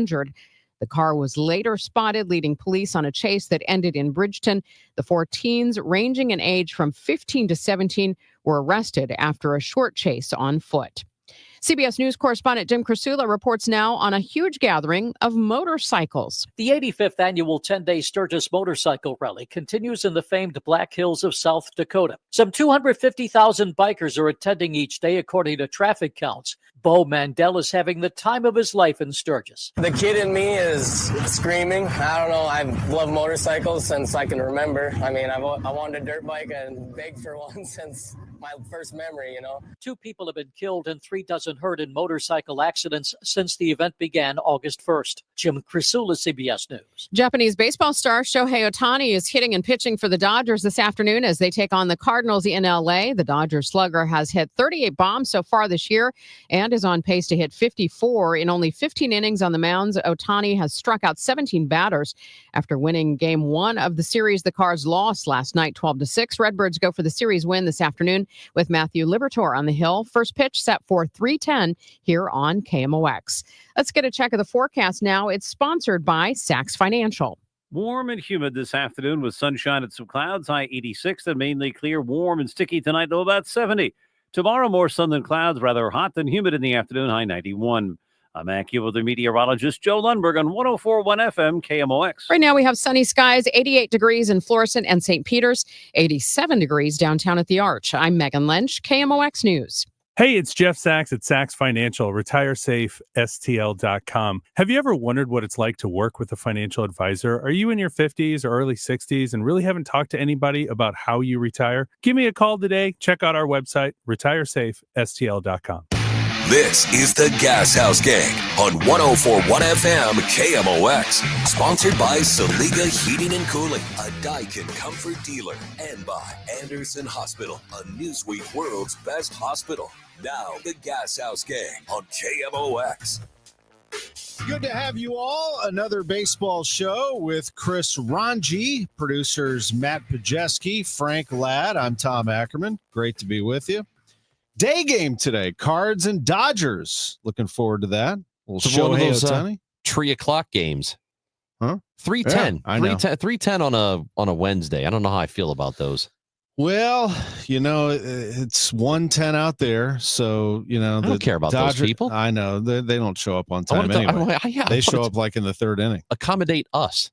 injured. The car was later spotted leading police on a chase that ended in Bridgeton. The 4 teens, ranging in age from 15 to 17, were arrested after a short chase on foot. CBS News correspondent Jim Krasula reports now on a huge gathering of motorcycles. The 85th annual 10-day Sturgis Motorcycle Rally continues in the famed Black Hills of South Dakota. Some 250,000 bikers are attending each day, according to traffic counts. Bo Mandel is having the time of his life in Sturgis. The kid in me is screaming. I don't know. I've loved motorcycles since I can remember. I mean, I wanted a dirt bike and begged for one since my first memory, you know. 2 people have been killed and 3 dozen hurt in motorcycle accidents since the event began August 1st. Jim Krasula, CBS News. Japanese baseball star Shohei Ohtani is hitting and pitching for the Dodgers this afternoon as they take on the Cardinals in L.A. The Dodgers slugger has hit 38 bombs so far this year and is on pace to hit 54 in only 15 innings on the mounds. Ohtani has struck out 17 batters after winning Game 1 of the series. The Cards lost last night 12-6. Redbirds go for the series win this afternoon with Matthew Liberatore on the hill. First pitch set for 3:10 here on KMOX. Let's get a check of the forecast now. It's sponsored by Sachs Financial. Warm and humid this afternoon with sunshine and some clouds. High 86 and mainly clear. Warm and sticky tonight, though about 70. Tomorrow, more sun than clouds, rather hot than humid in the afternoon, high 91. I'm AccuWeather meteorologist Joe Lundberg on 104.1 FM KMOX. Right now we have sunny skies, 88 degrees in Florissant and St. Peters, 87 degrees downtown at the Arch. I'm Megan Lynch, KMOX News. Hey, it's Jeff Sachs at Sachs Financial, retiresafestl.com. Have you ever wondered what it's like to work with a financial advisor? Are you in your 50s or early 60s and really haven't talked to anybody about how you retire? Give me a call today. Check out our website, retiresafestl.com. This is the Gashouse Gang on 104.1 FM KMOX. Sponsored by Saliga Heating and Cooling, a Daikin comfort dealer. And by Anderson Hospital, a Newsweek World's Best Hospital. Now, the Gashouse Gang on KMOX. Good to have you all. Another baseball show with Chris Ranji, producers Matt Pajeski, Frank Ladd. I'm Tom Ackerman. Great to be with you. Day game today, Cards and Dodgers. Looking forward to that. We'll show one of those 3:00 games. Huh? 3:10. Yeah, I know. 3:10 on a Wednesday. I don't know how I feel about those. Well, you know, it's 1:10 out there, so you know I don't care about those people. I know they don't show up on time anyway. They show up like in the 3rd inning. Accommodate us.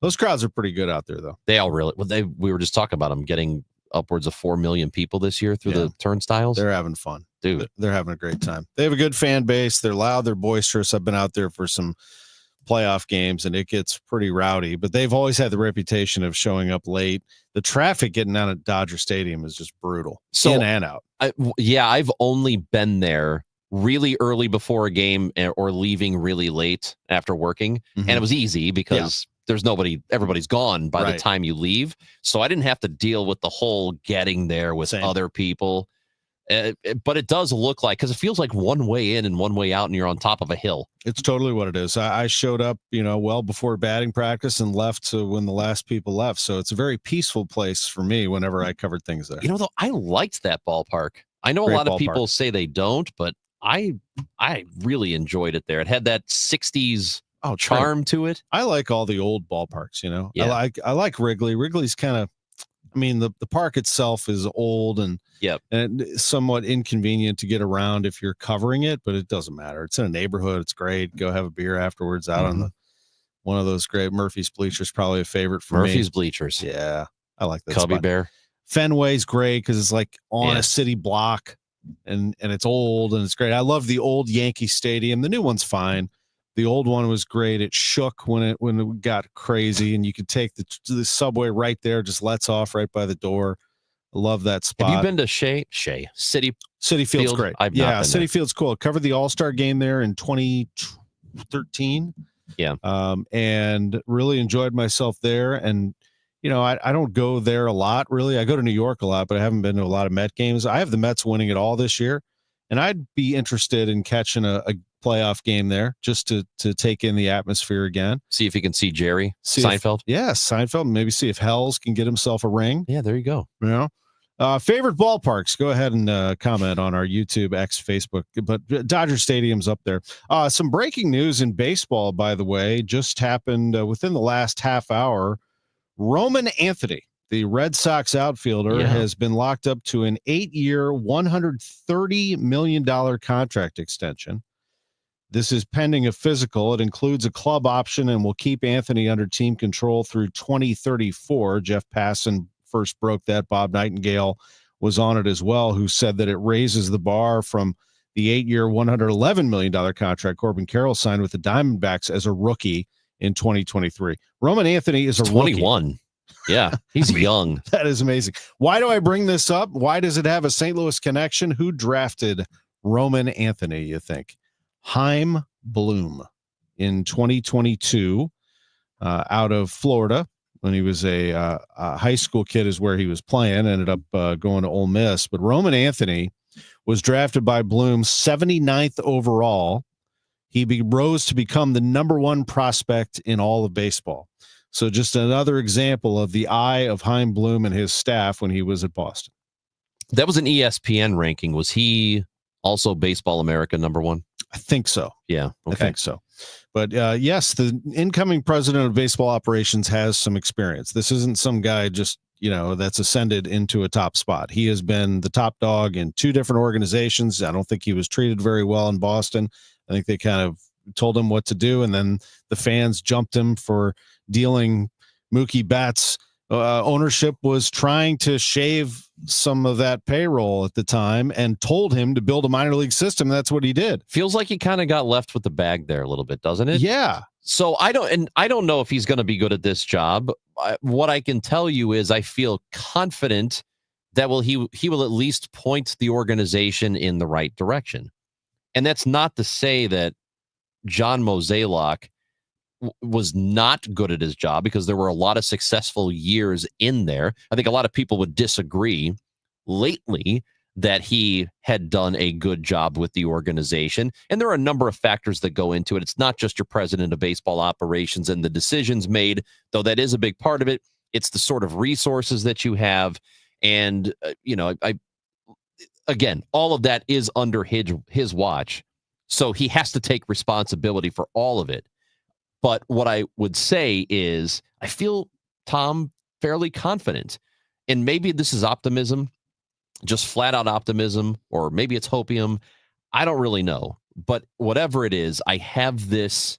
Those crowds are pretty good out there, though. They all really. Well, we were just talking about them getting upwards of 4 million people this year through the turnstiles. They're having fun. Dude. They're having a great time. They have a good fan base. They're loud. They're boisterous. I've been out there for some playoff games, and it gets pretty rowdy. But they've always had the reputation of showing up late. The traffic getting out of Dodger Stadium is just brutal. So, in and out. I've only been there really early before a game or leaving really late after working. And it was easy because there's nobody, everybody's gone by the time you leave. So I didn't have to deal with the whole getting there with other people. But it does look like, because it feels like one way in and one way out, and you're on top of a hill. It's totally what it is. I showed up, well before batting practice and left when the last people left. So it's a very peaceful place for me whenever I covered things there. Though, I liked that ballpark. I know a lot of people say they don't, but I really enjoyed it there. It had that 60s charm to it. I like all the old ballparks, Yeah. I like Wrigley. Wrigley's kind of, the park itself is old and somewhat inconvenient to get around if you're covering it, but it doesn't matter. It's in a neighborhood. It's great. Go have a beer afterwards out on one of those great Murphy's Bleachers, probably a favorite for me. Murphy's Bleachers. Yeah. I like that Cubby spot. Bear. Fenway's great because it's like on a city block and it's old and it's great. I love the old Yankee Stadium. The new one's fine. The old one was great. It shook when it got crazy, and you could take the subway right there, just lets off right by the door. I love that spot. Have you been to Citi Field's great. Citi Field's cool. I covered the All-Star game there in 2013. Yeah. And really enjoyed myself there. And, I don't go there a lot, really. I go to New York a lot, but I haven't been to a lot of Met games. I have the Mets winning it all this year, and I'd be interested in catching a playoff game there just to take in the atmosphere again. See if you can see Jerry Seinfeld. Seinfeld. Maybe see if Hells can get himself a ring. Yeah, there you go. Favorite ballparks? Go ahead and comment on our YouTube, X, Facebook. But Dodger Stadium's up there. Some breaking news in baseball, by the way, just happened within the last half hour. Roman Anthony, the Red Sox outfielder, has been locked up to an 8-year, $130 million contract extension. This is pending a physical. It includes a club option and will keep Anthony under team control through 2034. Jeff Passan first broke that. Bob Nightingale was on it as well, who said that it raises the bar from the 8-year, $111 million contract Corbin Carroll signed with the Diamondbacks as a rookie in 2023. Roman Anthony is a 21. Rookie. Yeah, he's young. That is amazing. Why do I bring this up? Why does it have a St. Louis connection? Who drafted Roman Anthony, you think? Chaim Bloom in 2022 out of Florida. When he was a high school kid is where he was playing, ended up going to Ole Miss. But Roman Anthony was drafted by Bloom 79th overall. He rose to become the number 1 prospect in all of baseball. So just another example of the eye of Chaim Bloom and his staff when he was at Boston. That was an ESPN ranking. Was he also Baseball America number 1? I think so. Yeah, okay. I think so. But yes, the incoming president of baseball operations has some experience. This isn't some guy just, that's ascended into a top spot. He has been the top dog in 2 different organizations. I don't think he was treated very well in Boston. I think they kind of told him what to do, and then the fans jumped him for dealing Mookie Betts. Ownership was trying to shave some of that payroll at the time and told him to build a minor league system. That's what he did. Feels like he kind of got left with the bag there a little bit, doesn't it? Yeah. So I don't know if he's going to be good at this job. What I can tell you is I feel confident that he will at least point the organization in the right direction. And that's not to say that John Mozeliak was not good at his job, because there were a lot of successful years in there. I think a lot of people would disagree lately that he had done a good job with the organization. And there are a number of factors that go into it. It's not just your president of baseball operations and the decisions made, though that is a big part of it. It's the sort of resources that you have. And, again, all of that is under his watch. So he has to take responsibility for all of it. But what I would say is I feel, Tom, fairly confident. And maybe this is optimism, just flat out optimism, or maybe it's hopium. I don't really know. But whatever it is, I have this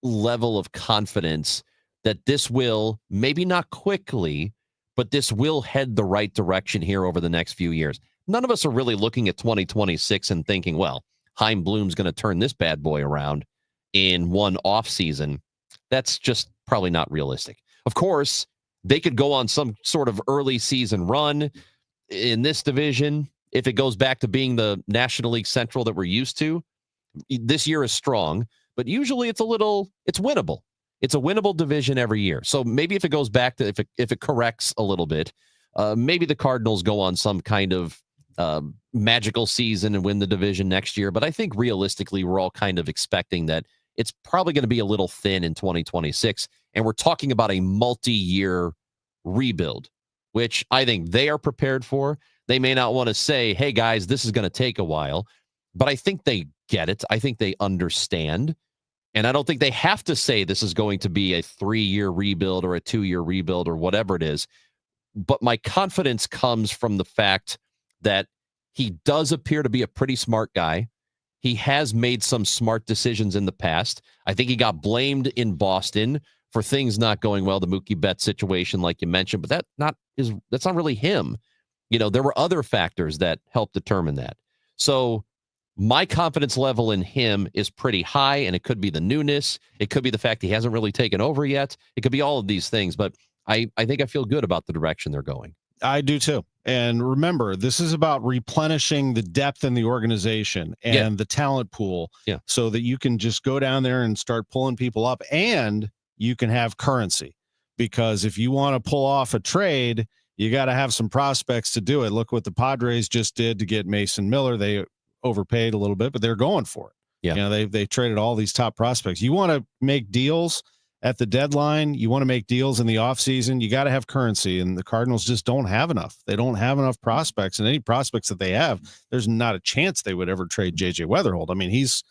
level of confidence that this will, maybe not quickly, but this will head the right direction here over the next few years. None of us are really looking at 2026 and thinking, well, Chaim Bloom's going to turn this bad boy around in one off season. That's just probably not realistic. Of course, they could go on some sort of early season run in this division. If it goes back to being the National League Central that we're used to, this year is strong, but usually it's winnable. It's a winnable division every year. So maybe if it goes back to, if it corrects a little bit, maybe the Cardinals go on some kind of magical season and win the division next year. But I think realistically, we're all kind of expecting that it's probably going to be a little thin in 2026. And we're talking about a multi-year rebuild, which I think they are prepared for. They may not want to say, hey, guys, this is going to take a while, but I think they get it. I think they understand. And I don't think they have to say this is going to be a 3-year rebuild or a 2-year rebuild or whatever it is. But my confidence comes from the fact that he does appear to be a pretty smart guy. He has made some smart decisions in the past. I think he got blamed in Boston for things not going well, the Mookie Betts situation, like you mentioned, but that's not really him. There were other factors that helped determine that. So my confidence level in him is pretty high, and it could be the newness. It could be the fact he hasn't really taken over yet. It could be all of these things, but I think I feel good about the direction they're going. I do too. And remember, this is about replenishing the depth in the organization and the talent pool so that you can just go down there and start pulling people up, and you can have currency. Because if you want to pull off a trade, you got to have some prospects to do it. Look what the Padres just did to get Mason Miller. They overpaid a little bit, but they're going for it. Yeah. They traded all these top prospects. You want to make deals at the deadline, you want to make deals in the offseason, you got to have currency, and the Cardinals just don't have enough. They don't have enough prospects, and any prospects that they have, there's not a chance they would ever trade J.J. Weatherholt. I mean, he's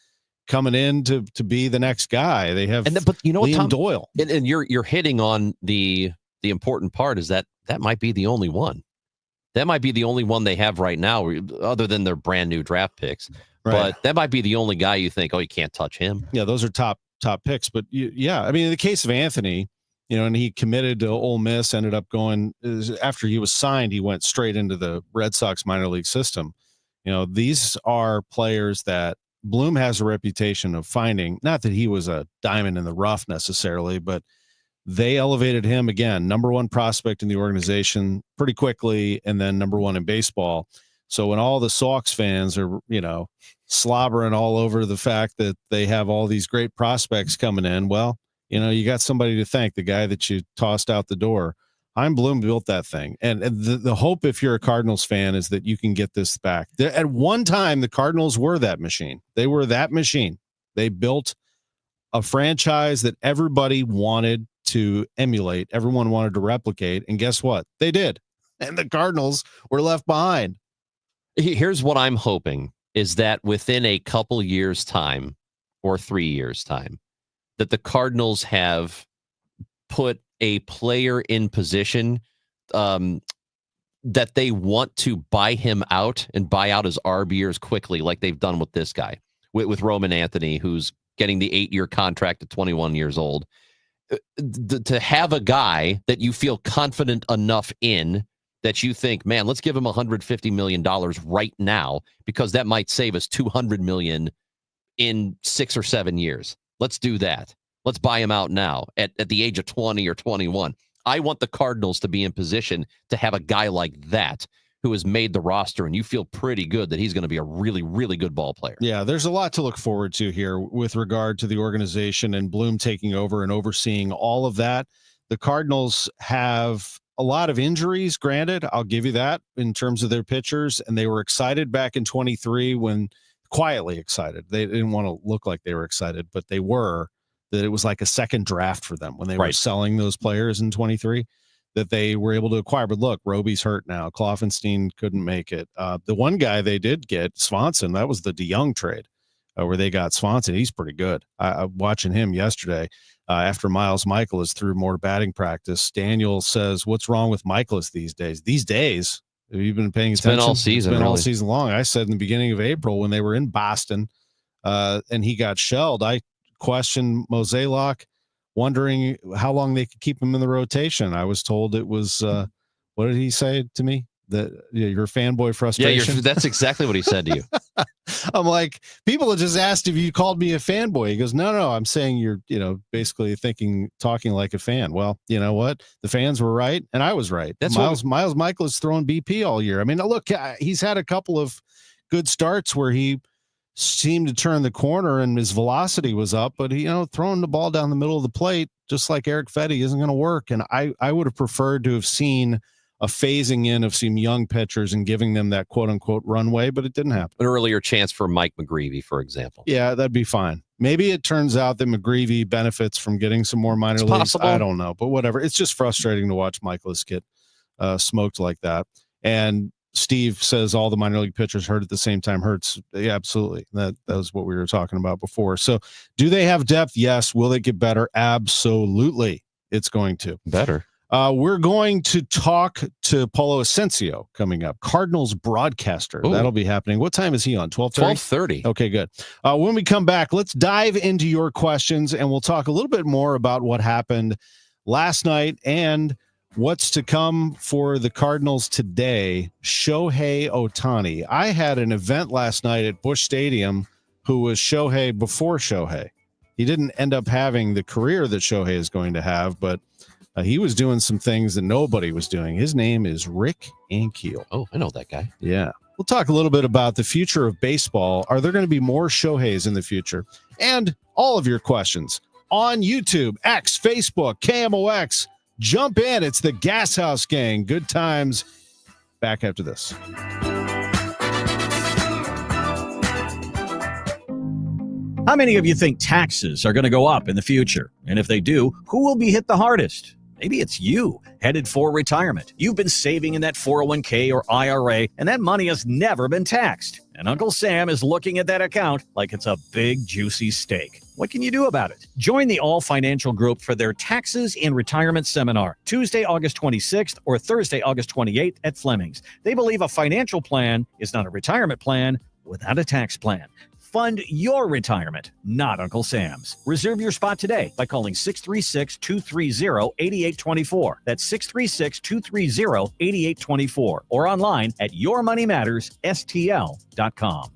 coming in to be the next guy. They have but you know what, Liam Tom, Doyle. And you're hitting on the important part is that might be the only one. That might be the only one they have right now, other than their brand new draft picks. Right. But that might be the only guy you think, oh, you can't touch him. Yeah, those are top picks. But yeah, I mean, in the case of Anthony, and he committed to Ole Miss, ended up going after he was signed, he went straight into the Red Sox minor league system. These are players that Bloom has a reputation of finding, not that he was a diamond in the rough necessarily, but they elevated him again, number one prospect in the organization pretty quickly, and then number one in baseball. So when all the Sox fans are, slobbering all over the fact that they have all these great prospects coming in, well, you got somebody to thank, the guy that you tossed out the door. Chaim Bloom built that thing. And the hope, if you're a Cardinals fan, is that you can get this back. At one time, the Cardinals were that machine. They were that machine. They built a franchise that everybody wanted to emulate. Everyone wanted to replicate. And guess what? They did. And the Cardinals were left behind. Here's what I'm hoping is that within a couple years' time or 3 years' time, that the Cardinals have put a player in position that they want to buy him out and buy out his arb years quickly, like they've done with this guy, with Roman Anthony, who's getting the 8-year contract at 21 years old. To have a guy that you feel confident enough in that you think, man, let's give him $150 million right now, because that might save us $200 million in 6 or 7 years. Let's do that. Let's buy him out now at the age of 20 or 21. I want the Cardinals to be in position to have a guy like that who has made the roster, and you feel pretty good that he's going to be a really, really good ball player. Yeah, there's a lot to look forward to here with regard to the organization and Bloom taking over and overseeing all of that. The Cardinals have a lot of injuries, granted, I'll give you that, in terms of their pitchers, and they were excited back in 23 when quietly excited. They didn't want to look like they were excited, but they were, that it was like a second draft for them when they were selling those players in 23 that they were able to acquire. But look, Roby's hurt now. Kloffenstein couldn't make it. The one guy they did get, Swanson, that was the DeYoung trade where they got Swanson. He's pretty good. Watching him yesterday after Miles Michaelis threw more batting practice. Daniel says, what's wrong with Michaelis these days? These days, have you been paying attention? It's been all season. It's been all season long. I said in the beginning of April when they were in Boston and he got shelled, I questioned Mozeliak, wondering how long they could keep him in the rotation. I was told it was, what did he say to me? That your fanboy frustration. Yeah, that's exactly what he said to you. I'm like, people have just asked if you called me a fanboy. He goes, no, I'm saying you're, basically talking like a fan. Well, you know what? The fans were right, and I was right. That's Miles Michael is throwing BP all year. I mean, look, he's had a couple of good starts where he seemed to turn the corner and his velocity was up, but he, throwing the ball down the middle of the plate, just like Eric Fetty, isn't going to work. And I would have preferred to have seen a phasing in of some young pitchers and giving them that quote unquote runway, but it didn't happen. An earlier chance for Mike McGreevy, for example. Yeah, that'd be fine. Maybe it turns out that McGreevy benefits from getting some more minor leagues. Possible. I don't know, but whatever. It's just frustrating to watch Michaelis get smoked like that. And Steve says all the minor league pitchers hurt at the same time. Hurts. Yeah, absolutely. That was what we were talking about before. So do they have depth? Yes. Will they get better? Absolutely. It's going to. Better. We're going to talk to Paulo Asensio coming up, Cardinals broadcaster. Ooh. That'll be happening. What time is he on? 12:30? 12:30. Okay, good. When we come back, let's dive into your questions, and we'll talk a little bit more about what happened last night and what's to come for the Cardinals today. Shohei Ohtani. I had an event last night at Busch Stadium who was Shohei before Shohei. He didn't end up having the career that Shohei is going to have, but he was doing some things that nobody was doing. His name is Rick Ankiel. Oh, I know that guy. Yeah. We'll talk a little bit about the future of baseball. Are there going to be more Shoheis in the future? And all of your questions on YouTube, X, Facebook, KMOX. Jump in. It's the Gashouse Gang. Good times. Back after this. How many of you think taxes are going to go up in the future? And if they do, who will be hit the hardest? Maybe it's you, headed for retirement. You've been saving in that 401k or IRA, and that money has never been taxed. And Uncle Sam is looking at that account like it's a big, juicy steak. What can you do about it? Join the All Financial Group for their Taxes in Retirement Seminar, Tuesday, August 26th or Thursday, August 28th at Fleming's. They believe a financial plan is not a retirement plan without a tax plan. Fund your retirement, not Uncle Sam's. Reserve your spot today by calling 636-230-8824. That's 636-230-8824 or online at yourmoneymattersstl.com.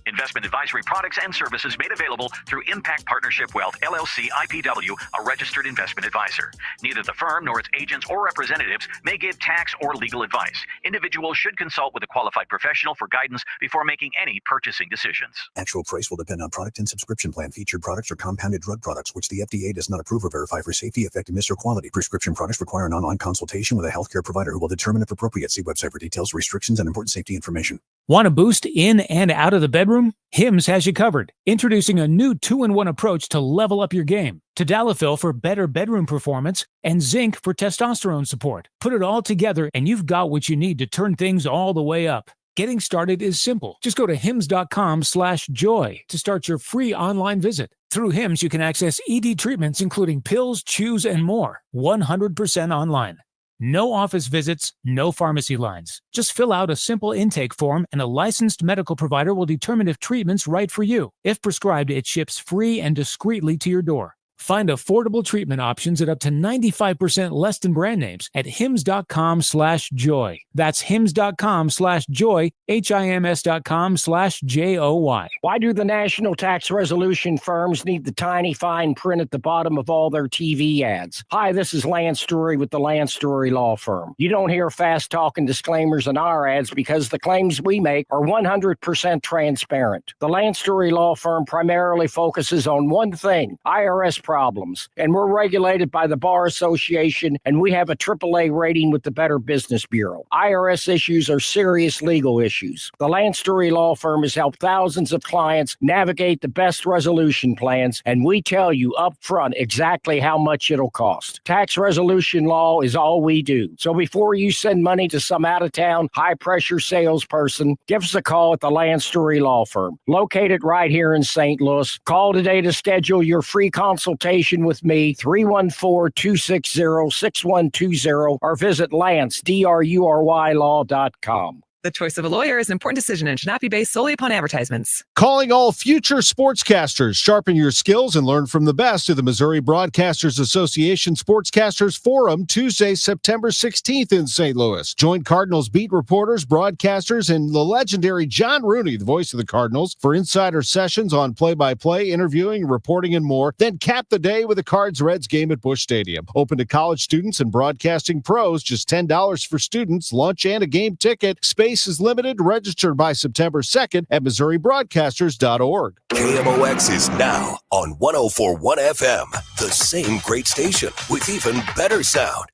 Investment advisory products and services made available through Impact Partnership Wealth, LLC, IPW, a registered investment advisor. Neither the firm nor its agents or representatives may give tax or legal advice. Individuals should consult with a qualified professional for guidance before making any purchasing decisions. Actual price will depend on product and subscription plan. Featured products are compounded drug products, which the FDA does not approve or verify for safety, effectiveness, or quality. Prescription products require an online consultation with a healthcare provider who will determine if appropriate. See website for details, restrictions, and important safety information. Want a boost in and out of the bedroom? Hims has you covered. Introducing a new 2-in-1 approach to level up your game. Tadalafil for better bedroom performance and zinc for testosterone support. Put it all together and you've got what you need to turn things all the way up. Getting started is simple. Just go to hims.com/joy to start your free online visit. Through Hims, you can access ED treatments including pills, chews, and more. 100% online. No office visits, no pharmacy lines. Just fill out a simple intake form and a licensed medical provider will determine if treatment's right for you. If prescribed, it ships free and discreetly to your door. Find affordable treatment options at up to 95% less than brand names at hims.com/joy. That's hims.com/joy, HIMS.com/JOY. Why do the national tax resolution firms need the tiny fine print at the bottom of all their TV ads? Hi, this is Lance Story with the Lance Story Law Firm. You don't hear fast-talking disclaimers in our ads because the claims we make are 100% transparent. The Lance Story Law Firm primarily focuses on one thing, IRS problems, and we're regulated by the Bar Association, and we have a AAA rating with the Better Business Bureau. IRS issues are serious legal issues. The Lance Story Law Firm has helped thousands of clients navigate the best resolution plans, and we tell you up front exactly how much it'll cost. Tax resolution law is all we do. So before you send money to some out-of-town, high-pressure salesperson, give us a call at the Lance Story Law Firm, located right here in St. Louis. Call today to schedule your free consultation with me, 314-260-6120, or visit LanceDRURYLaw.com. The choice of a lawyer is an important decision and should not be based solely upon advertisements. Calling all future sportscasters. Sharpen your skills and learn from the best of the Missouri Broadcasters Association Sportscasters Forum, Tuesday, September 16th in St. Louis. Join Cardinals beat reporters, broadcasters, and the legendary John Rooney, the voice of the Cardinals, for insider sessions on play-by-play, interviewing, reporting, and more. Then cap the day with a Cards-Reds game at Busch Stadium. Open to college students and broadcasting pros. Just $10 for students, lunch, and a game ticket. Space is limited. Registered by September 2nd at MissouriBroadcasters.org. KMOX is now on 104.1 FM, the same great station with even better sound.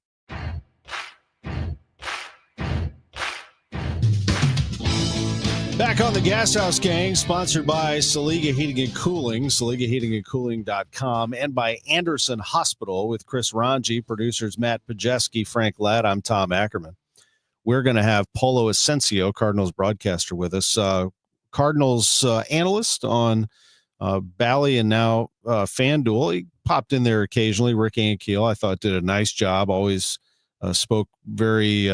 Back on the Gashouse Gang, sponsored by Saliga Heating and Cooling, SaligaHeatingandCooling.com, and by Anderson Hospital with Chris Ranji, producers Matt Pajeski, Frank Ladd. I'm Tom Ackerman. We're going to have Polo Asensio, Cardinals broadcaster, with us. Cardinals analyst on Bally and now FanDuel. He popped in there occasionally. Rick Ankiel, I thought, did a nice job. Always spoke very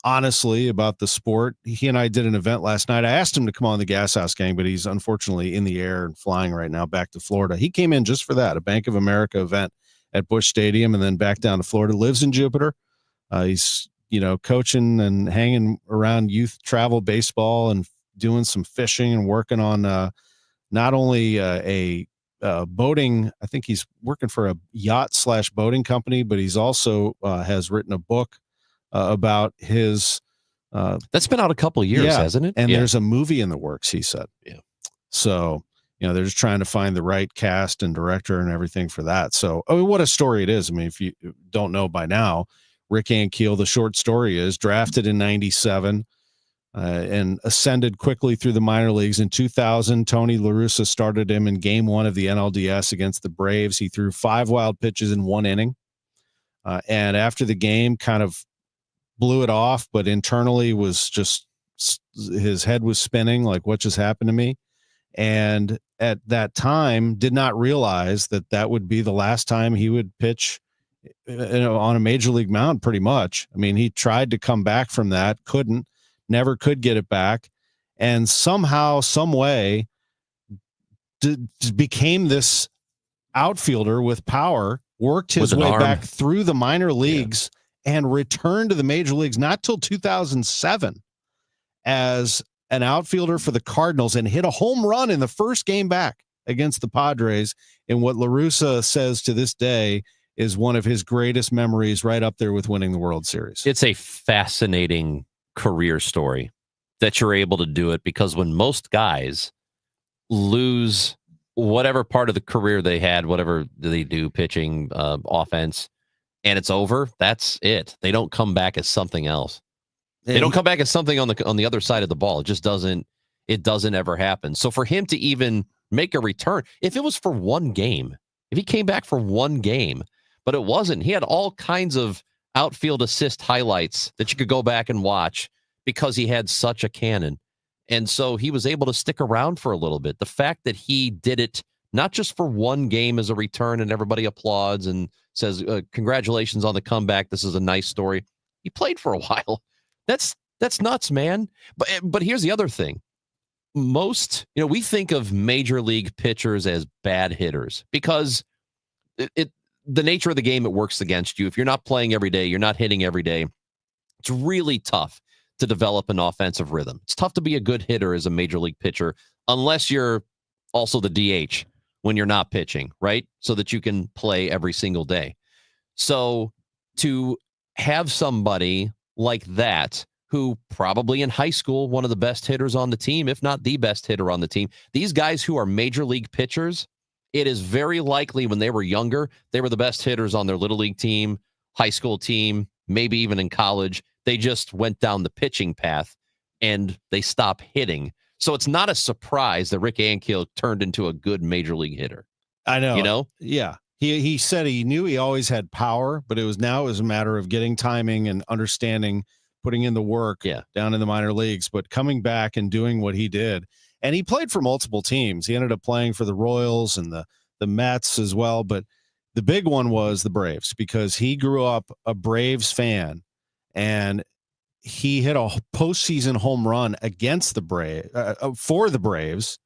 honestly about the sport. He and I did an event last night. I asked him to come on the Gashouse Gang, but he's unfortunately in the air and flying right now back to Florida. He came in just for that, a Bank of America event at Busch Stadium, and then back down to Florida. Lives in Jupiter. He's coaching and hanging around youth travel baseball and doing some fishing and working on not only a boating. I think he's working for a yacht/boating company, but he's also has written a book about his. That's been out a couple of years, hasn't it? And there's a movie in the works, he said. Yeah. So, they're just trying to find the right cast and director and everything for that. So, I mean, what a story it is. I mean, if you don't know by now, Rick Ankiel, the short story is drafted in 97, and ascended quickly through the minor leagues. In 2000, Tony La Russa started him in game 1 of the NLDS against the Braves. He threw 5 wild pitches in 1 inning. And after the game, kind of blew it off, but internally was just, his head was spinning like, what just happened to me? And at that time did not realize that that would be the last time he would pitch on a major league mound, pretty much. I mean, he tried to come back from that, never could get it back. And somehow, some way became this outfielder with power, worked his way back through the minor leagues and returned to the major leagues, not till 2007 as an outfielder for the Cardinals, and hit a home run in the first game back against the Padres in what La Russa says to this day is one of his greatest memories, right up there with winning the World Series. It's a fascinating career story that you're able to do it, because when most guys lose whatever part of the career they had, whatever they do, pitching, offense, and it's over, that's it. They don't come back as something else. They don't come back as something on the other side of the ball. It just doesn't ever happen. So for him to even make a return, if it was for one game, if he came back for one game, but it wasn't, he had all kinds of outfield assist highlights that you could go back and watch because he had such a cannon. And so he was able to stick around for a little bit. The fact that he did it not just for one game as a return and everybody applauds and says, congratulations on the comeback, this is a nice story. He played for a while. That's nuts, man. But here's the other thing. Most, we think of major league pitchers as bad hitters because the nature of the game, it works against you. If you're not playing every day, you're not hitting every day, it's really tough to develop an offensive rhythm. It's tough to be a good hitter as a major league pitcher unless you're also the DH when you're not pitching, right? So that you can play every single day. So to have somebody like that, who probably in high school, one of the best hitters on the team, if not the best hitter on the team, these guys who are major league pitchers, it is very likely when they were younger, they were the best hitters on their little league team, high school team, maybe even in college. They just went down the pitching path and they stopped hitting. So it's not a surprise that Rick Ankiel turned into a good major league hitter. I know. Yeah. He said he knew he always had power, but it was a matter of getting timing and understanding, putting in the work down in the minor leagues, but coming back and doing what he did. And he played for multiple teams. He ended up playing for the Royals and the Mets as well. But the big one was the Braves, because he grew up a Braves fan, and he hit a postseason home run against the Braves for the Braves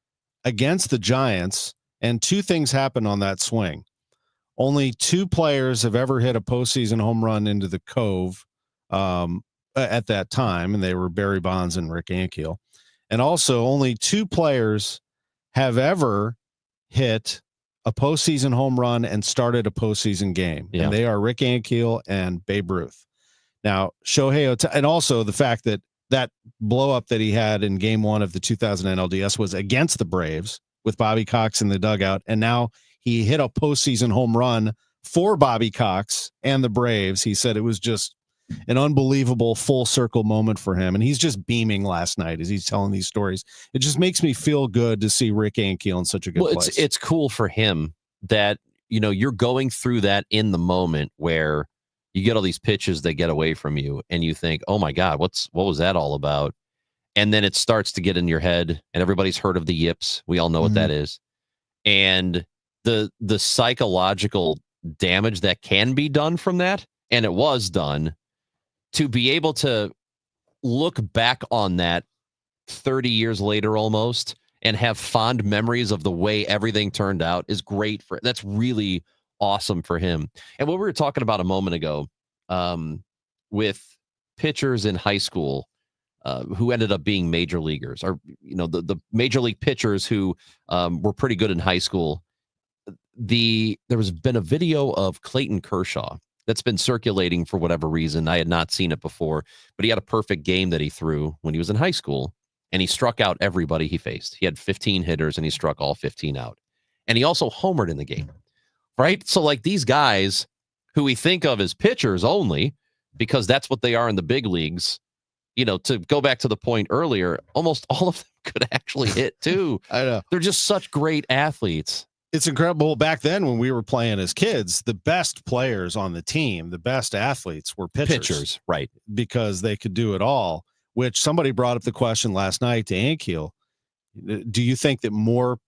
against the Giants. And 2 things happened on that swing. Only 2 players have ever hit a postseason home run into the Cove at that time, and they were Barry Bonds and Rick Ankiel. And also, only 2 players have ever hit a postseason home run and started a postseason game, and they are Rick Ankiel and Babe Ruth. Now, Shohei Ohtani, and also the fact that blow up that he had in game 1 of the 2000 NLDS was against the Braves with Bobby Cox in the dugout, and now he hit a postseason home run for Bobby Cox and the Braves. He said it was just an unbelievable full circle moment for him. And he's just beaming last night as he's telling these stories. It just makes me feel good to see Rick Ankiel in such a good place. It's cool for him that, you're going through that in the moment where you get all these pitches that get away from you and you think, oh my God, what was that all about? And then it starts to get in your head, and everybody's heard of the yips. We all know what that is. And the psychological damage that can be done from that, and it was done, to be able to look back on that 30 years later almost and have fond memories of the way everything turned out is great. That's really awesome for him. And what we were talking about a moment ago with pitchers in high school who ended up being major leaguers, or the major league pitchers who were pretty good in high school. There has been a video of Clayton Kershaw that's been circulating for whatever reason. I had not seen it before, but he had a perfect game that he threw when he was in high school, and he struck out everybody he faced. He had 15 hitters, and he struck all 15 out. And he also homered in the game, right? So like these guys who we think of as pitchers only, because that's what they are in the big leagues, to go back to the point earlier, almost all of them could actually hit too. I know. They're just such great athletes. It's incredible. Back then when we were playing as kids, the best players on the team, the best athletes were pitchers. Right. Because they could do it all, which somebody brought up the question last night to Ankiel. Do you think that more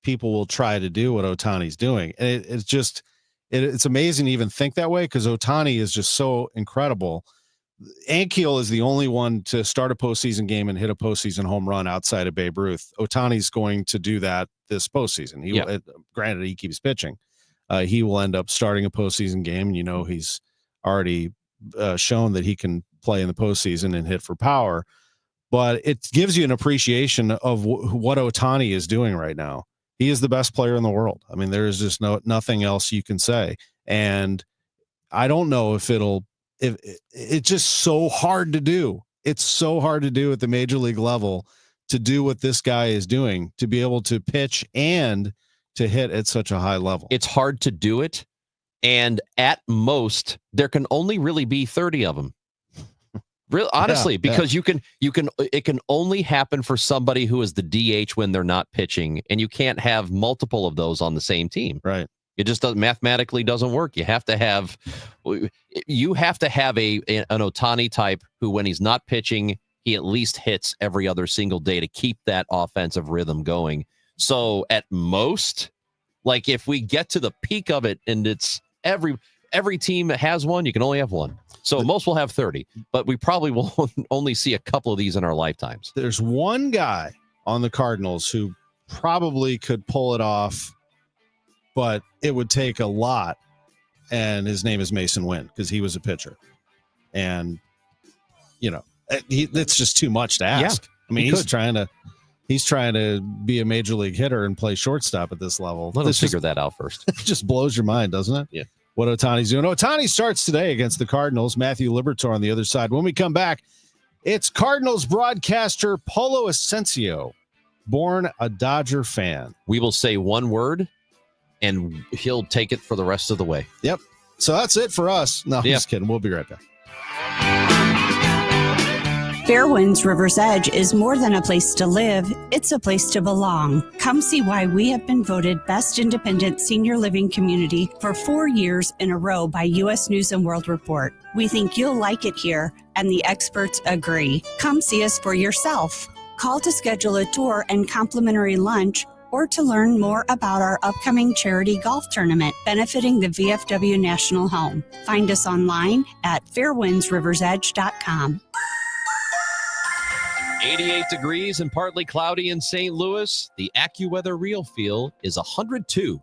people will try to do what Ohtani's doing? And it's amazing to even think that way, because Ohtani is just so incredible. Ankiel is the only one to start a postseason game and hit a postseason home run outside of Babe Ruth. Ohtani's going to do that this postseason. Granted, he keeps pitching. He will end up starting a postseason game. He's already shown that he can play in the postseason and hit for power. But it gives you an appreciation of what Ohtani is doing right now. He is the best player in the world. I mean, there is just nothing else you can say. And I don't know if it's just so hard to do. It's so hard to do at the major league level, to do what this guy is doing, to be able to pitch and to hit at such a high level. It's hard to do it. And at most, there can only really be 30 of them. Real honestly, because it can only happen for somebody who is the DH when they're not pitching, and you can't have multiple of those on the same team. Right. It just mathematically doesn't work. You have to have an Ohtani type who, when he's not pitching, he at least hits every other single day to keep that offensive rhythm going. So at most, like if we get to the peak of it and it's every team has one, you can only have one. So most will have 30, but we probably will only see a couple of these in our lifetimes. There's one guy on the Cardinals who probably could pull it off, but it would take a lot. And his name is Mason Wynn, because he was a pitcher. And, it's just too much to ask. Yeah, I mean, he's trying to be a major league hitter and play shortstop at this level. Let us figure that out first. It just blows your mind, doesn't it? Yeah. What Ohtani's doing. Ohtani starts today against the Cardinals. Matthew Liberatore on the other side. When we come back, it's Cardinals broadcaster Polo Ascencio, born a Dodger fan. We will say one word, and he'll take it for the rest of the way. Yep. So that's it for us. No, I'm just kidding. We'll be right back. Fairwinds River's Edge is more than a place to live, it's a place to belong. Come see why we have been voted Best Independent Senior Living Community for 4 years in a row by U.S. News & World Report. We think you'll like it here, and the experts agree. Come see us for yourself. Call to schedule a tour and complimentary lunch, or to learn more about our upcoming charity golf tournament benefiting the VFW National Home. Find us online at fairwindsriversedge.com. 88 degrees and partly cloudy in St. Louis. The AccuWeather Real Feel is 102.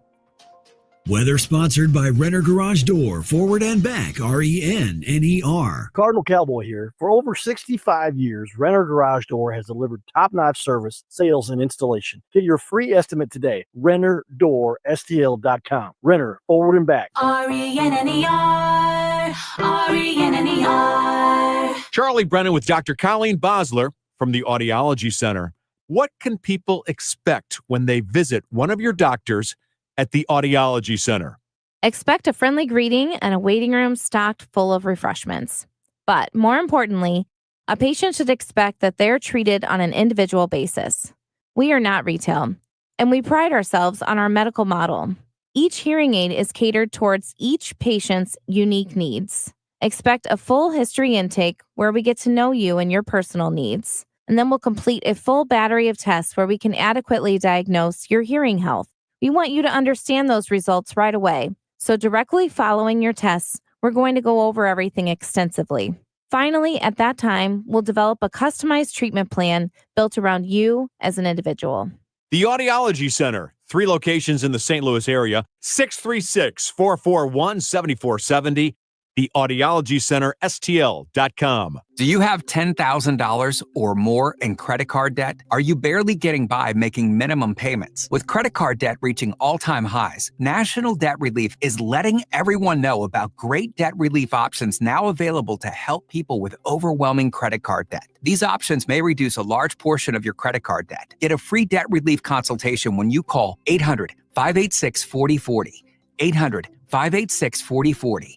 Weather sponsored by Renner Garage Door, forward and back, RENNER. Cardinal Cowboy here. For over 65 years, Renner Garage Door has delivered top-notch service, sales, and installation. Get your free estimate today. RennerDoorSTL.com. Renner, forward and back. RENNER. RENNER. Charlie Brennan with Dr. Colleen Bosler from the Audiology Center. What can people expect when they visit one of your doctors at the Audiology Center? Expect a friendly greeting and a waiting room stocked full of refreshments. But more importantly, a patient should expect that they're treated on an individual basis. We are not retail, and we pride ourselves on our medical model. Each hearing aid is catered towards each patient's unique needs. Expect a full history intake where we get to know you and your personal needs, and then we'll complete a full battery of tests where we can adequately diagnose your hearing health. We want you to understand those results right away. So directly following your tests, we're going to go over everything extensively. Finally, at that time, we'll develop a customized treatment plan built around you as an individual. The Audiology Center, 3 locations in the St. Louis area, 636-441-7470. The Audiology Center, STL.com. Do you have $10,000 or more in credit card debt? Are you barely getting by making minimum payments? With credit card debt reaching all-time highs, National Debt Relief is letting everyone know about great debt relief options now available to help people with overwhelming credit card debt. These options may reduce a large portion of your credit card debt. Get a free debt relief consultation when you call 800-586-4040. 800-586-4040.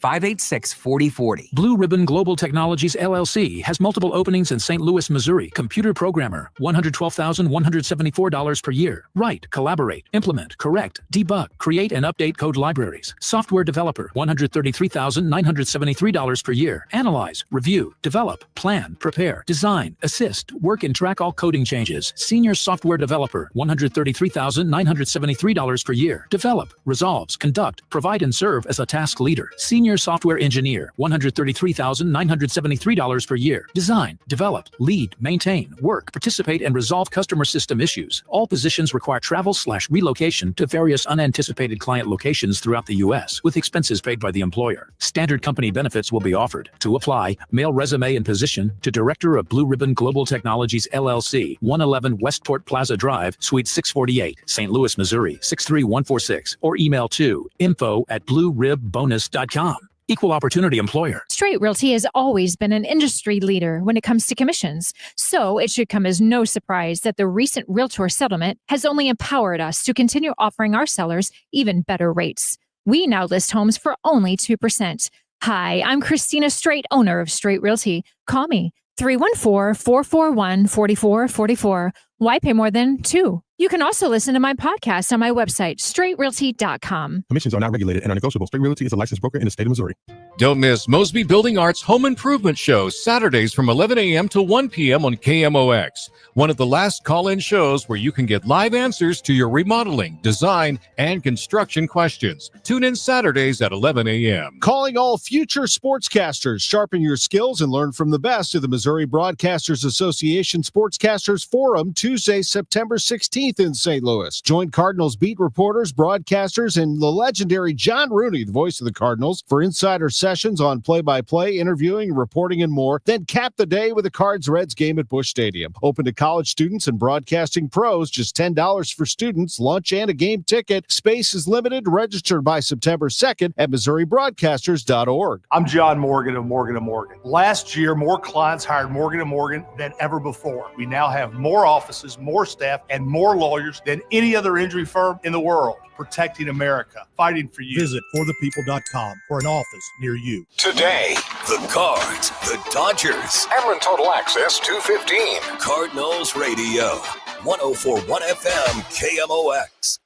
586-4040. Blue Ribbon Global Technologies LLC has multiple openings in St. Louis, Missouri. Computer programmer, $112,174 per year. Write, collaborate, implement, correct, debug, create and update code libraries. Software developer, $133,973 per year. Analyze, review, develop, plan, prepare, design, assist, work and track all coding changes. Senior software developer, $133,973 per year. Develop, resolves, conduct, provide and serve as a task leader. Senior software engineer, $133,973 per year. Design, develop, lead, maintain, work, participate, and resolve customer system issues. All positions require travel/relocation to various unanticipated client locations throughout the U.S. with expenses paid by the employer. Standard company benefits will be offered. To apply, mail resume and position to Director of Blue Ribbon Global Technologies LLC, 111 Westport Plaza Drive, Suite 648, St. Louis, Missouri, 63146, or email to info@blueribbonus.com. Equal opportunity employer. Straight Realty has always been an industry leader when it comes to commissions, so it should come as no surprise that the recent Realtor settlement has only empowered us to continue offering our sellers even better rates. We now list homes for only 2%. Hi, I'm Christina Straight, owner of Straight Realty. Call me 314-441-4444. Why pay more than 2? You can also listen to my podcast on my website, straightrealty.com. Commissions are not regulated and are negotiable. Straight Realty is a licensed broker in the state of Missouri. Don't miss Mosby Building Arts Home Improvement Shows, Saturdays from 11 a.m. to 1 p.m. on KMOX. One of the last call-in shows where you can get live answers to your remodeling, design, and construction questions. Tune in Saturdays at 11 a.m. Calling all future sportscasters. Sharpen your skills and learn from the best of the Missouri Broadcasters Association Sportscasters Forum, Tuesday, September 16th in St. Louis. Join Cardinals beat reporters, broadcasters, and the legendary John Rooney, the voice of the Cardinals, for insider sessions on play-by-play, interviewing, reporting, and more. Then cap the day with a Cards-Reds game at Busch Stadium. Open to college students and broadcasting pros. Just $10 for students, lunch, and a game ticket. Space is limited. Register by September 2nd at MissouriBroadcasters.org. I'm John Morgan of Morgan & Morgan. Last year, more clients hired Morgan & Morgan than ever before. We now have more offices, more staff, and more lawyers than any other injury firm in the world. Protecting America, fighting for you. Visit forthepeople.com for an office near you. Today, the Cards, the Dodgers. Ameren Total Access 215. Cardinals Radio, 104.1 FM, KMOX.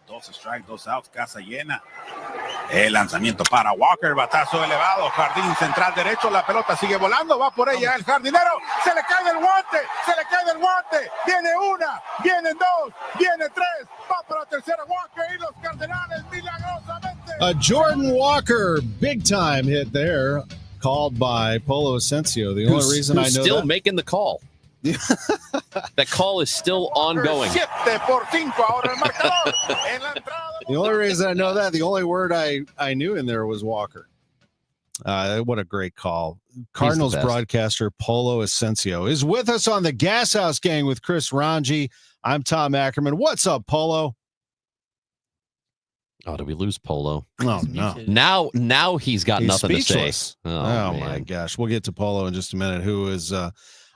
12 strikes, 2 outs, casa llena. El lanzamiento para Walker, batazo elevado, jardín central derecho, la pelota sigue volando, va por ella el jardinero, se le cae del guante, viene una, vienen dos, viene tres, va para la tercera Walker y los Cardenales milagrosamente. A Jordan Walker big time hit there, called by Polo Asensio. The only reason I know still that, making the call. That call is still ongoing. The only reason I know that, the only word I knew in there was Walker. What a great call. Cardinals broadcaster Polo Asensio is with us on the Gashouse Gang with Chris Ranji. I'm Tom Ackerman. What's up, Polo? Oh, did we lose Polo? Oh, no. Now he's got nothing speechless. to say. Oh my gosh. We'll get to Polo in just a minute, who is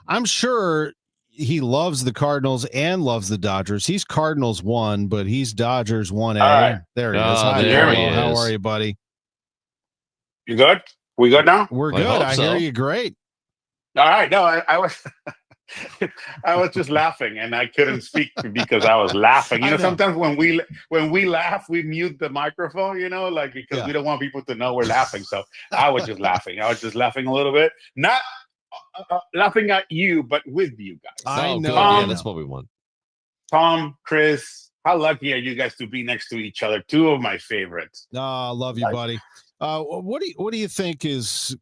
I'm sure he loves the Cardinals and loves the Dodgers. He's Cardinals 1, but he's Dodgers 1A. Right. There he is. Hi, there he is. How are you, buddy? You good? We good now? We're good. I hear you great. All right. No, I was I was just laughing and I couldn't speak because I was laughing. You know, sometimes when we laugh, we mute the microphone, because we don't want people to know we're laughing. So I was just laughing. I was just laughing a little bit. Not laughing at you, but with you guys. I know. Yeah, that's what we want. Tom, Chris, how lucky are you guys to be next to each other? Two of my favorites. I love you, buddy. What do you think is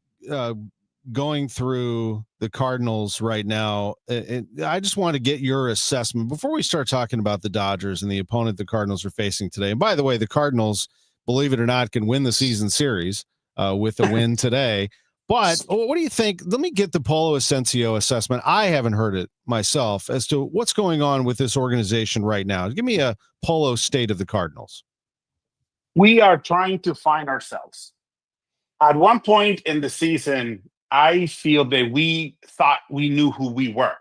going through the Cardinals right now? I just want to get your assessment before we start talking about the Dodgers and the opponent the Cardinals are facing today. And by the way, the Cardinals, believe it or not, can win the season series with a win today. But what do you think? Let me get the Polo Asensio assessment. I haven't heard it myself as to what's going on with this organization right now. Give me a Polo state of the Cardinals. We are trying to find ourselves. At one point in the season, I feel that we thought we knew who we were.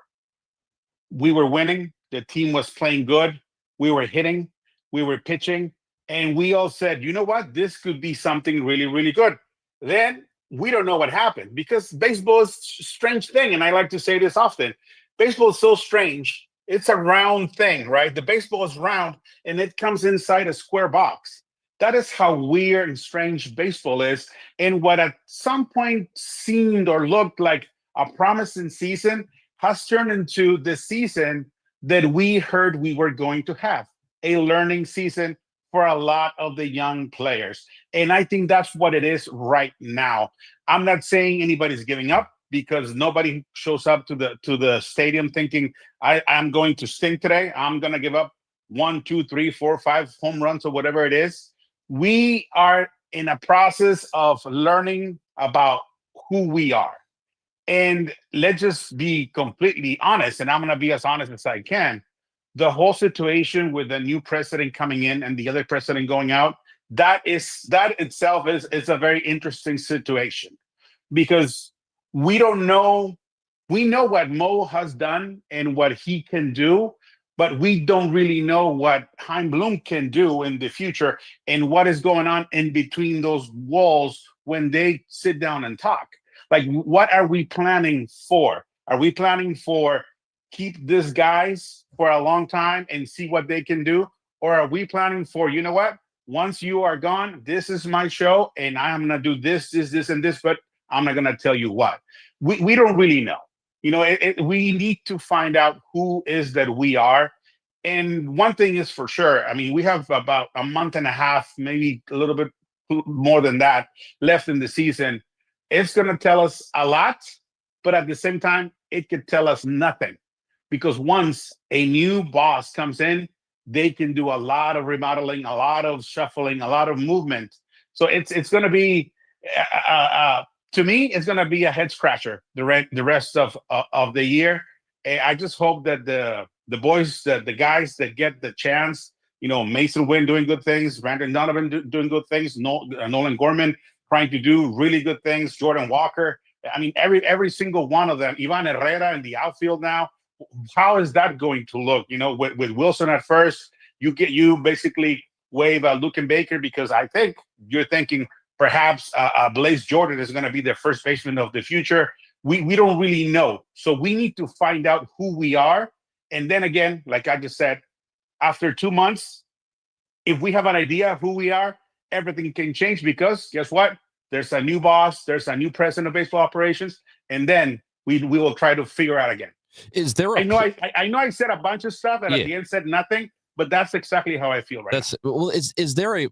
We were winning. The team was playing good. We were hitting. We were pitching. And we all said, you know what? This could be something really, really good. Then we don't know what happened because baseball is a strange thing. And I like to say this often. Baseball is so strange. It's a round thing, right? The baseball is round and it comes inside a square box. That is how weird and strange baseball is. And what at some point seemed or looked like a promising season has turned into the season that we heard we were going to have, a learning season for a lot of the young players. And I think that's what it is right now. I'm not saying anybody's giving up because nobody shows up to the stadium thinking, I'm going to stink today. I'm going to give up 1, 2, 3, 4, 5 home runs or whatever it is. We are in a process of learning about who we are. And let's just be completely honest, and I'm going to be as honest as I can. The whole situation with the new president coming in and the other president going out, that itself is a very interesting situation because we don't know. We know what Mo has done and what he can do, but we don't really know what Chaim Bloom can do in the future and what is going on in between those walls when they sit down and talk. Like, what are we planning for? Are we planning for keep these guys for a long time and see what they can do? Or are we planning for, you know what? Once you are gone, this is my show and I'm going to do this, and this, but I'm not going to tell you what. We don't really know. You know, we need to find out who is that we are. And one thing is for sure, I mean, we have about a month and a half, maybe a little bit more than that left in the season. It's going to tell us a lot, but at the same time, it could tell us nothing. Because once a new boss comes in, they can do a lot of remodeling, a lot of shuffling, a lot of movement. So it's going to be, to me, it's going to be a head scratcher the rest of the year. I just hope that the boys, the guys that get the chance, you know, Mason Wynn doing good things, Brandon Donovan doing good things, Nolan Gorman trying to do really good things, Jordan Walker. I mean, every single one of them, Ivan Herrera in the outfield now. How is that going to look? You know, with Wilson at first, you basically waive Lucan Baker because I think you're thinking perhaps Blaze Jordan is going to be the first baseman of the future. We don't really know. So we need to find out who we are. And then again, like I just said, after 2 months, if we have an idea of who we are, everything can change because guess what? There's a new boss, there's a new president of baseball operations, and then we will try to figure out again. Is there I know I said a bunch of stuff and at the end said nothing, but that's exactly how I feel right now. Well, is there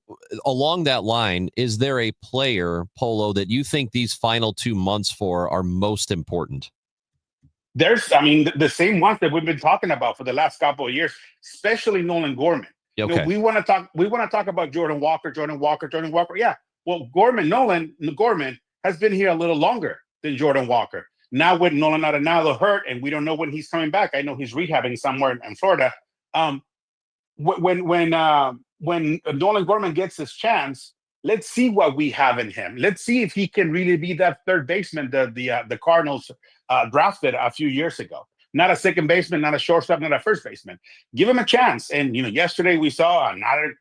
along that line, is there a player, Polo, that you think these final 2 months for are most important? There's, I mean, the same ones that we've been talking about for the last couple of years, especially Nolan Gorman. Okay. You know, we want to talk about Jordan Walker. Yeah. Well, Nolan Gorman has been here a little longer than Jordan Walker. Now with Nolan Arenado hurt, and we don't know when he's coming back. I know he's rehabbing somewhere in Florida. When Nolan Gorman gets his chance, let's see what we have in him. Let's see if he can really be that third baseman that the Cardinals drafted a few years ago. Not a second baseman, not a shortstop, not a first baseman. Give him a chance. And you know, yesterday we saw another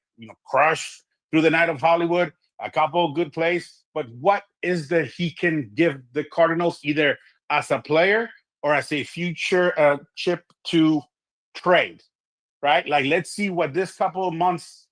crush through the night of Hollywood. A couple of good plays. But what is that he can give the Cardinals either as a player or as a future chip to trade, right? Like, let's see what this couple of months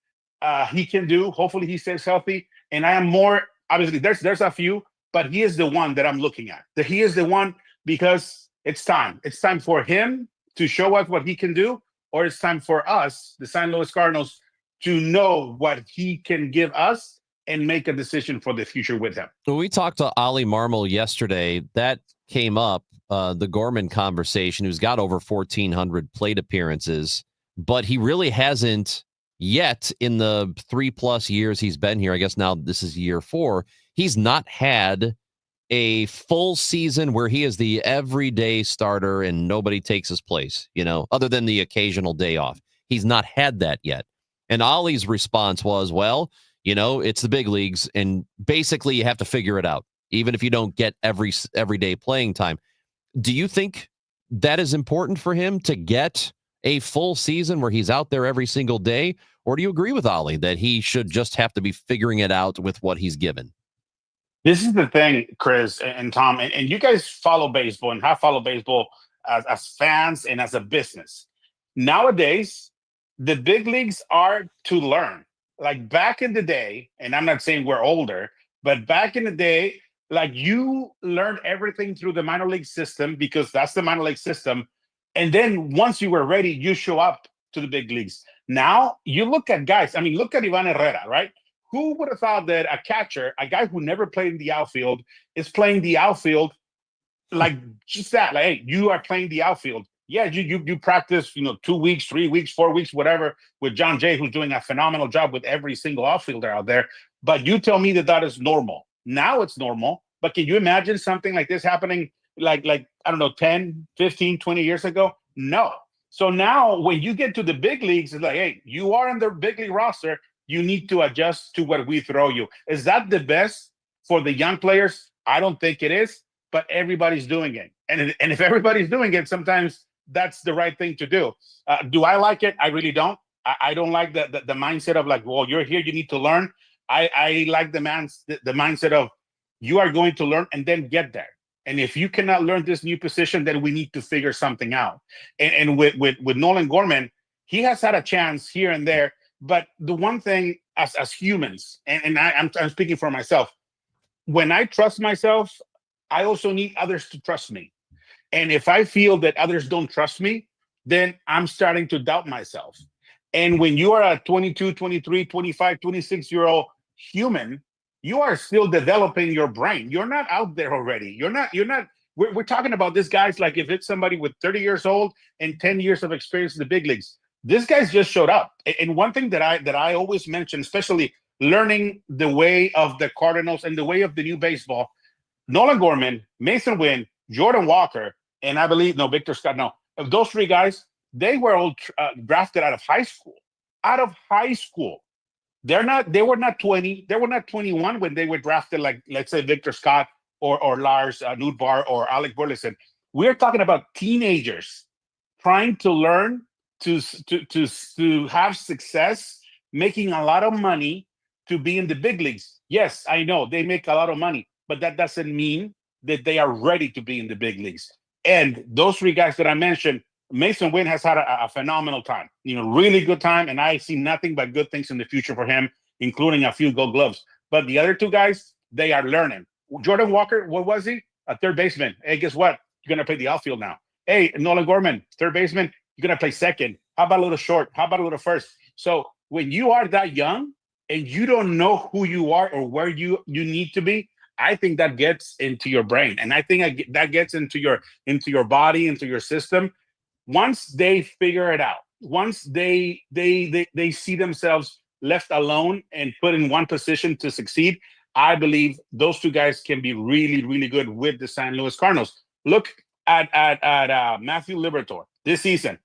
he can do. Hopefully he stays healthy. And I am more, obviously there's a few, but he is the one that I'm looking at. He is the one because it's time. It's time for him to show us what he can do, or it's time for us, the St. Louis Cardinals, to know what he can give us and make a decision for the future with him. When we talked to Ali Marmol yesterday, that came up, the Gorman conversation, who's got over 1,400 plate appearances, but he really hasn't yet in the 3+ years he's been here. I guess now this is year 4. He's not had a full season where he is the everyday starter and nobody takes his place, you know, other than the occasional day off. He's not had that yet. And Ollie's response was, well, you know, it's the big leagues, and basically you have to figure it out, even if you don't get everyday playing time. Do you think that is important for him to get a full season where he's out there every single day? Or do you agree with Ollie that he should just have to be figuring it out with what he's given? This is the thing, Chris and Tom, and you guys follow baseball and have followed baseball as fans and as a business. Nowadays, the big leagues are to learn. Like back in the day, and I'm not saying we're older, but back in the day, like you learned everything through the minor league system because that's the minor league system. And then once you were ready, you show up to the big leagues. Now you look at guys. I mean, look at Ivan Herrera, right? Who would have thought that a catcher, a guy who never played in the outfield, is playing the outfield like just that? Like, hey, you are playing the outfield. Yeah, you practice, 2 weeks, 3 weeks, 4 weeks, whatever, with John Jay, who's doing a phenomenal job with every single outfielder out there. But you tell me that is normal. Now it's normal. But can you imagine something like this happening like I don't know, 10, 15, 20 years ago? No. So now when you get to the big leagues, it's like, hey, you are in the big league roster. You need to adjust to what we throw you. Is that the best for the young players? I don't think it is, but everybody's doing it. And if everybody's doing it, sometimes that's the right thing to do. Do I like it? I really don't. I don't like the mindset of like, well, you're here, you need to learn. I like the mindset of you are going to learn and then get there. And if you cannot learn this new position, then we need to figure something out. And with Nolan Gorman, he has had a chance here and there. But the one thing as humans, and I'm speaking for myself, when I trust myself, I also need others to trust me. And if I feel that others don't trust me, then I'm starting to doubt myself. And when you are a 22, 23, 25, 26-year-old human, you are still developing your brain. You're not out there already. We're talking about this guy's like if it's somebody with 30 years old and 10 years of experience in the big leagues. This guy's just showed up. And one thing that I always mention, especially learning the way of the Cardinals and the way of the new baseball, Nolan Gorman, Mason Wynn, Jordan Walker, and I believe, Victor Scott, of those three guys, they were all drafted out of high school. Out of high school. They were not 20. They were not 21 when they were drafted, like, let's say, Victor Scott or Lars Nudbar or Alec Burleson. We're talking about teenagers trying to learn to have success, making a lot of money to be in the big leagues. Yes, I know they make a lot of money, but that doesn't mean that they are ready to be in the big leagues. And those three guys that I mentioned, Mason Wynn has had a phenomenal time, really good time. And I see nothing but good things in the future for him, including a few Gold Gloves. But the other two guys, they are learning. Jordan Walker, what was he? A third baseman. Hey, guess what? You're going to play the outfield now. Hey, Nolan Gorman, third baseman, you're going to play second. How about a little short? How about a little first? So when you are that young and you don't know who you are or where you need to be, I think that gets into your brain. And I think that gets into your body, into your system. Once they figure it out, once they see themselves left alone and put in one position to succeed, I believe those two guys can be really, really good with the St. Louis Cardinals. Look at Matthew Liberatore this season.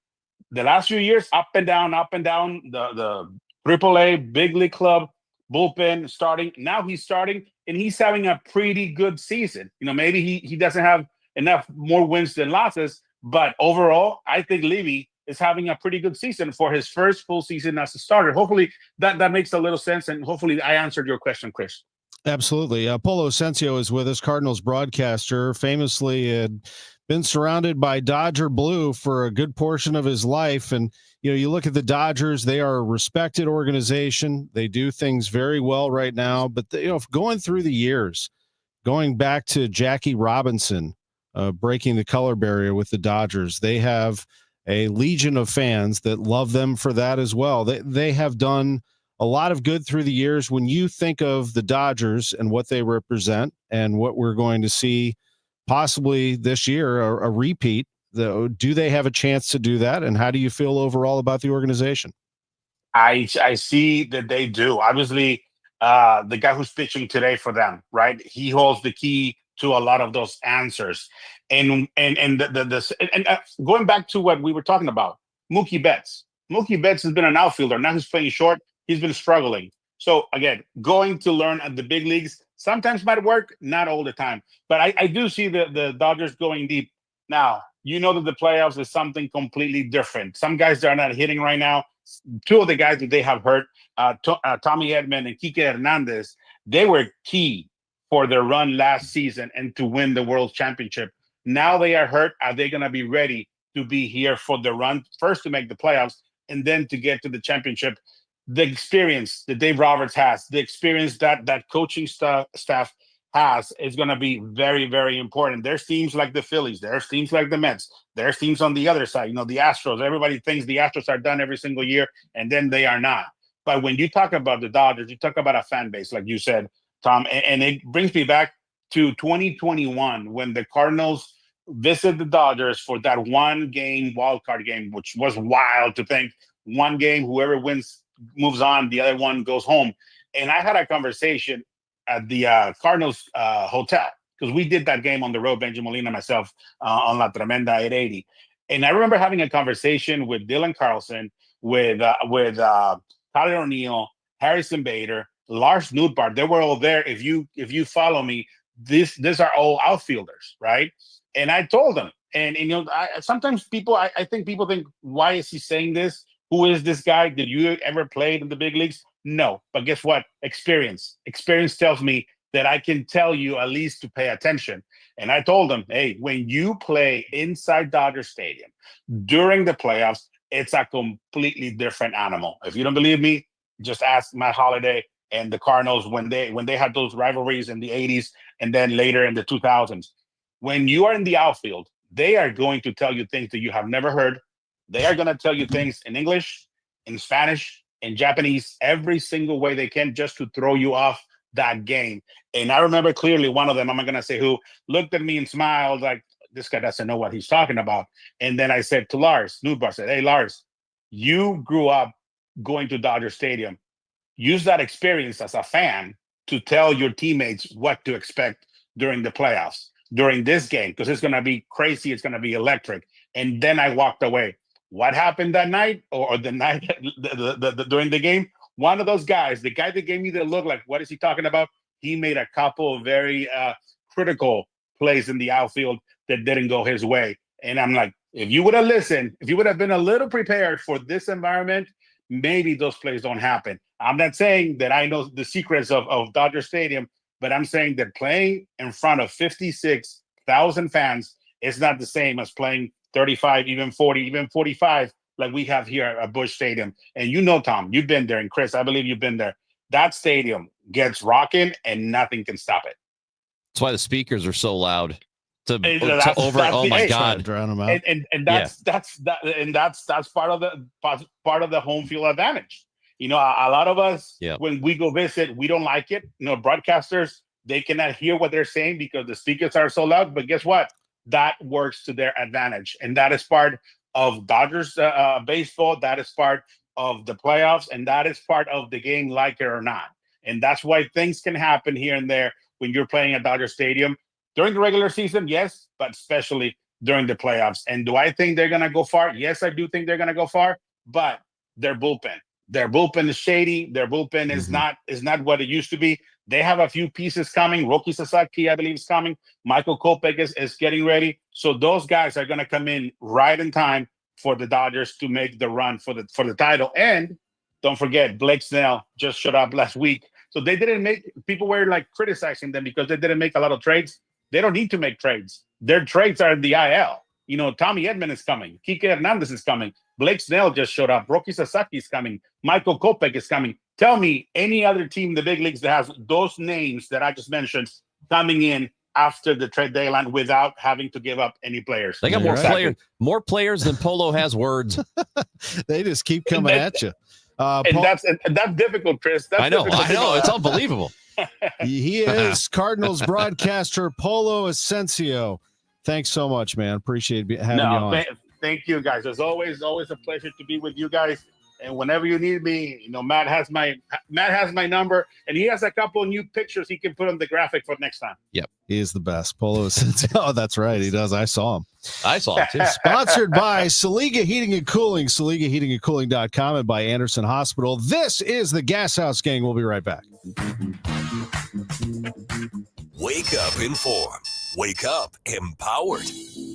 The last few years, up and down, the AAA big league club bullpen starting. Now he's starting and he's having a pretty good season. Maybe he doesn't have enough more wins than losses, but overall, I think Levy is having a pretty good season for his first full season as a starter. Hopefully that makes a little sense, and hopefully I answered your question, Chris. Absolutely. Polo Asensio is with us, Cardinals broadcaster, famously had been surrounded by Dodger blue for a good portion of his life. And, you look at the Dodgers, they are a respected organization. They do things very well right now, but going through the years, going back to Jackie Robinson, breaking the color barrier with the Dodgers, they have a legion of fans that love them for that as well. They have done a lot of good through the years. When you think of the Dodgers and what they represent and what we're going to see possibly this year, a repeat, do they have a chance to do that? And how do you feel overall about the organization? I see that they do. Obviously, the guy who's pitching today for them, right? He holds the key to a lot of those answers. And going back to what we were talking about, Mookie Betts. Mookie Betts has been an outfielder. Now he's playing short. He's been struggling. So again, going to learn at the big leagues sometimes might work, not all the time. But I do see the Dodgers going deep. Now, that the playoffs is something completely different. Some guys that are not hitting right now, two of the guys that they have hurt, Tommy Edman and Kike Hernandez, they were key for their run last season and to win the World Championship. Now they are hurt. Are they going to be ready to be here for the run, first to make the playoffs and then to get to the championship? The experience that Dave Roberts has, the experience that coaching staff has is going to be very, very important. There's teams like the Phillies. There's teams like the Mets. There's teams on the other side. The Astros. Everybody thinks the Astros are done every single year, and then they are not. But when you talk about the Dodgers, you talk about a fan base, like you said, Tom, and it brings me back to 2021 when the Cardinals visited the Dodgers for that one game wild card game, which was wild to think. One game, whoever wins moves on, the other one goes home. And I had a conversation at the Cardinals hotel, because we did that game on the road, Benjamin Molina and myself, on La Tremenda 880. And I remember having a conversation with Dylan Carlson, with Tyler O'Neill, Harrison Bader, Lars Nootbaar. They were all there. If you follow me, these are all outfielders, right? And I told them, and sometimes I think people think, why is he saying this? Who is this guy? Did you ever play in the big leagues? No. But guess what? Experience tells me that I can tell you at least to pay attention. And I told them, hey, when you play inside Dodger Stadium during the playoffs, it's a completely different animal. If you don't believe me, just ask Matt Holliday and the Cardinals when they had those rivalries in the 80s and then later in the 2000s. When you are in the outfield, they are going to tell you things that you have never heard. They are going to tell you things in English, in Spanish, in Japanese, every single way they can, just to throw you off that game. And I remember clearly one of them, I'm not going to say who, looked at me and smiled like, this guy doesn't know what he's talking about. And then I said to Lars Nootbaar, hey, Lars, you grew up going to Dodger Stadium. Use that experience as a fan to tell your teammates what to expect during the playoffs, during this game, because it's going to be crazy. It's going to be electric. And then I walked away. What happened that night or the night during the game? One of those guys, the guy that gave me the look like, what is he talking about? He made a couple of very critical plays in the outfield that didn't go his way. And I'm like, if you would have listened, if you would have been a little prepared for this environment, maybe those plays don't happen. I'm not saying that I know the secrets of Dodger Stadium, but I'm saying that playing in front of 56,000 fans is not the same as playing 35, even 40, even 45, like we have here at Busch Stadium. And Tom, you've been there, and Chris, I believe you've been there. That stadium gets rocking, and nothing can stop it. That's why the speakers are so loud. Oh my God! Drown them out. And that's part of the home field advantage. A lot of us, when we go visit, we don't like it. Broadcasters, they cannot hear what they're saying because the speakers are so loud. But guess what? That works to their advantage. And that is part of Dodgers baseball. That is part of the playoffs. And that is part of the game, like it or not. And that's why things can happen here and there when you're playing at Dodger Stadium. During the regular season, yes, but especially during the playoffs. And do I think they're going to go far? Yes, I do think they're going to go far. But their bullpen is shady. Their bullpen is not what it used to be. They have a few pieces coming. Roki Sasaki, I believe, is coming. Michael Kopech is getting ready. So those guys are going to come in right in time for the Dodgers to make the run for the title. And don't forget, Blake Snell just showed up last week. So they didn't make – people were like criticizing them because they didn't make a lot of trades. They don't need to make trades. Their trades are in the IL. Tommy Edman is coming. Kike Hernandez is coming. Blake Snell just showed up. Roki Sasaki is coming. Michael Kopech is coming. Tell me any other team in the big leagues that has those names that I just mentioned coming in after the trade deadline without having to give up any players. They got more players than Polo has words. They just keep coming at you. That's difficult, Chris. I know. It's unbelievable. He is Cardinals broadcaster Polo Asensio. Thanks so much, man. Appreciate having you on. Thank you, guys. It's always a pleasure to be with you guys. And whenever you need me, Matt has my number, and he has a couple of new pictures he can put on the graphic for next time. Yep, he is the best. Polo Asensio. Oh, that's right, he does. I saw him too. Sponsored by Saliga Heating and Cooling, SaligaHeatingandCooling.com, and by Anderson Hospital. This is the Gashouse Gang. We'll be right back. Wake up informed. Wake up empowered.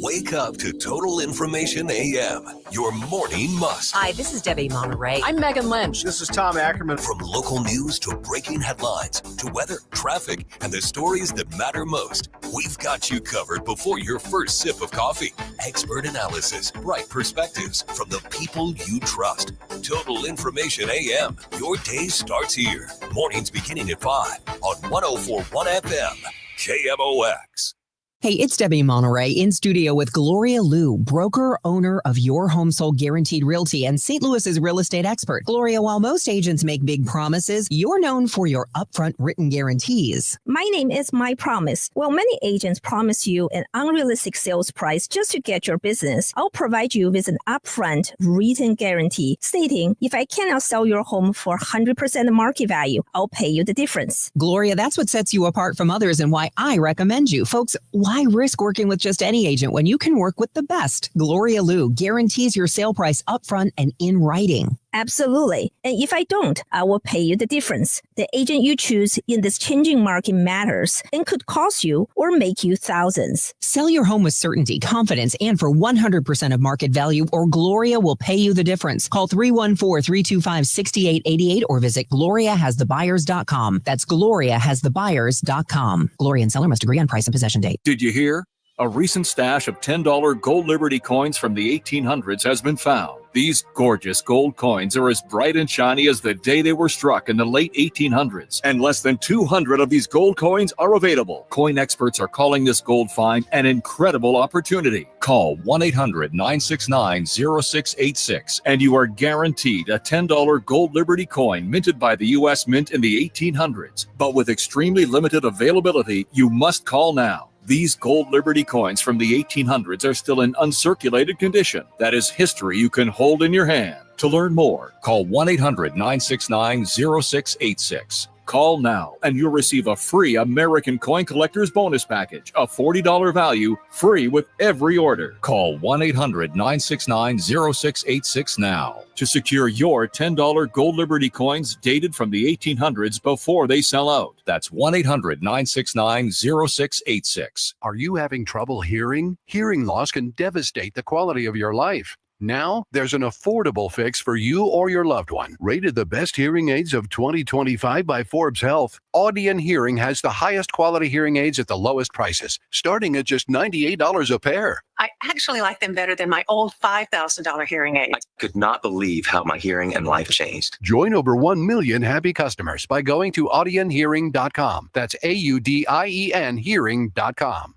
Wake up to Total Information AM, your morning must. Hi, this is Debbie Monterey. I'm Megan Lynch. This is Tom Ackerman. From local news to breaking headlines to weather, traffic, and the stories that matter most, we've got you covered before your first sip of coffee. Expert analysis, bright perspectives from the people you trust. Total Information AM. Your day starts here. Mornings beginning at 5 on 104.1 FM. KMOX. Hey, it's Debbie Monterey in studio with Gloria Liu, broker, owner of Your Home Sold Guaranteed Realty and St. Louis's real estate expert. Gloria, while most agents make big promises, you're known for your upfront written guarantees. My name is My Promise. While many agents promise you an unrealistic sales price just to get your business, I'll provide you with an upfront written guarantee stating if I cannot sell your home for 100% market value, I'll pay you the difference. Gloria, that's what sets you apart from others and why I recommend you. Folks, why risk working with just any agent when you can work with the best? Gloria Liu guarantees your sale price upfront and in writing. Absolutely. And if I don't, I will pay you the difference. The agent you choose in this changing market matters and could cost you or make you thousands. Sell your home with certainty, confidence, and for 100% of market value, or Gloria will pay you the difference. Call 314-325-6888 or visit GloriaHasTheBuyers.com. That's GloriaHasTheBuyers.com. Gloria and seller must agree on price and possession date. Did you hear? A recent stash of $10 gold Liberty coins from the 1800s has been found. These gorgeous gold coins are as bright and shiny as the day they were struck in the late 1800s, and less than 200 of these gold coins are available. Coin experts are calling this gold find an incredible opportunity. Call 1-800-969-0686 and you are guaranteed a $10 gold Liberty coin minted by the U.S. Mint in the 1800s. But with extremely limited availability, you must call now. These gold Liberty coins from the 1800s are still in uncirculated condition. That is history you can hold in your hand. To learn more, call 1-800-969-0686. Call now and you'll receive a free American Coin Collector's Bonus Package, a $40 value, free with every order. Call 1-800-969-0686 now to secure your $10 gold Liberty coins dated from the 1800s before they sell out. That's 1-800-969-0686. Are you having trouble hearing? Hearing loss can devastate the quality of your life. Now, there's an affordable fix for you or your loved one. Rated the best hearing aids of 2025 by Forbes Health, Audion Hearing has the highest quality hearing aids at the lowest prices, starting at just $98 a pair. I actually like them better than my old $5,000 hearing aids. I could not believe how my hearing and life changed. Join over 1 million happy customers by going to audionhearing.com. That's AUDIEN hearing.com.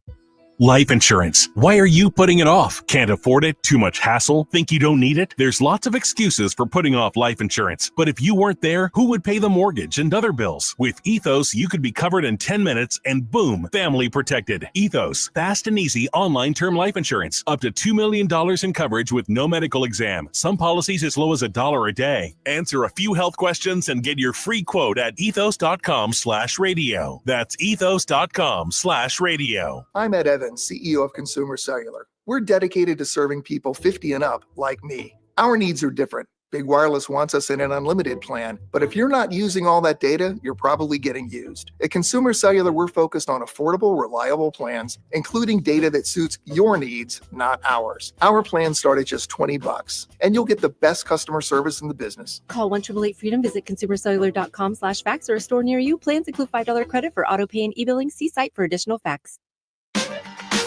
Life insurance. Why are you putting it off? Can't afford it? Too much hassle? Think you don't need it? There's lots of excuses for putting off life insurance. But if you weren't there, who would pay the mortgage and other bills? With Ethos, you could be covered in 10 minutes and boom, family protected. Ethos, fast and easy online term life insurance. Up to $2 million in coverage with no medical exam. Some policies as low as $1 a day. Answer a few health questions and get your free quote at ethos.com/radio. That's ethos.com/radio. I'm Ed Evans, CEO of Consumer Cellular. We're dedicated to serving people 50 and up like me. Our needs are different. Big Wireless wants us in an unlimited plan, but if you're not using all that data, you're probably getting used. At Consumer Cellular, we're focused on affordable, reliable plans, including data that suits your needs, not ours. Our plans start at just $20, and you'll get the best customer service in the business. Call 1-888-FREEDOM, visit consumercellular.com/facts or a store near you. Plans include $5 credit for auto pay and e-billing. See site for additional facts.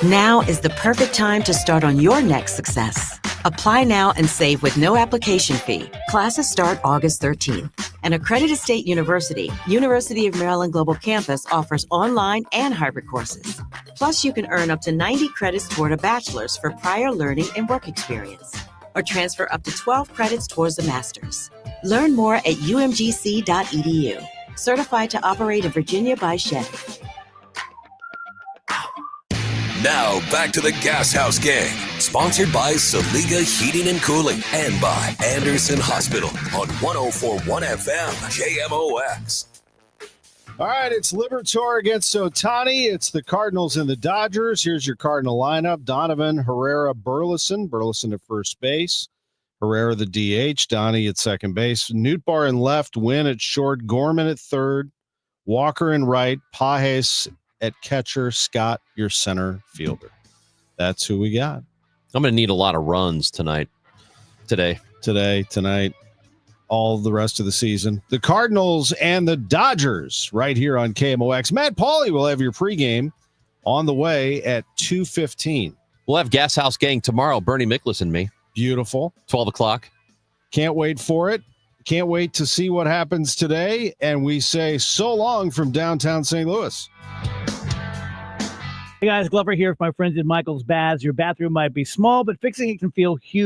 Now is the perfect time to start on your next success. Apply now and save with no application fee. Classes start August 13th. An accredited state university, University of Maryland Global Campus, offers online and hybrid courses. Plus, you can earn up to 90 credits toward a bachelor's for prior learning and work experience, or transfer up to 12 credits towards a master's. Learn more at umgc.edu. Certified to operate in Virginia by Chevy. Now, back to the Gashouse Gang, sponsored by Saliga Heating and Cooling and by Anderson Hospital on 104.1 FM KMOX. All right, it's Liberatore against Ohtani. It's the Cardinals and the Dodgers. Here's your Cardinal lineup. Donovan, Herrera, Burleson. Burleson at first base. Herrera, the DH. Donnie at second base. Nootbaar in left. Wynn at short. Gorman at third. Walker in right. Pages at catcher. Scott, your center fielder. That's who we got. I'm going to need a lot of runs tonight. Tonight, all the rest of the season. The Cardinals and the Dodgers right here on KMOX. Matt Pauley will have your pregame on the way at 2:15. We'll have Gashouse Gang tomorrow. Bernie Miklasz and me. Beautiful. 12 o'clock. Can't wait for it. Can't wait to see what happens today. And we say so long from downtown St. Louis. Hey guys, Glover here with my friends at Michael's Baths. Your bathroom might be small, but fixing it can feel huge.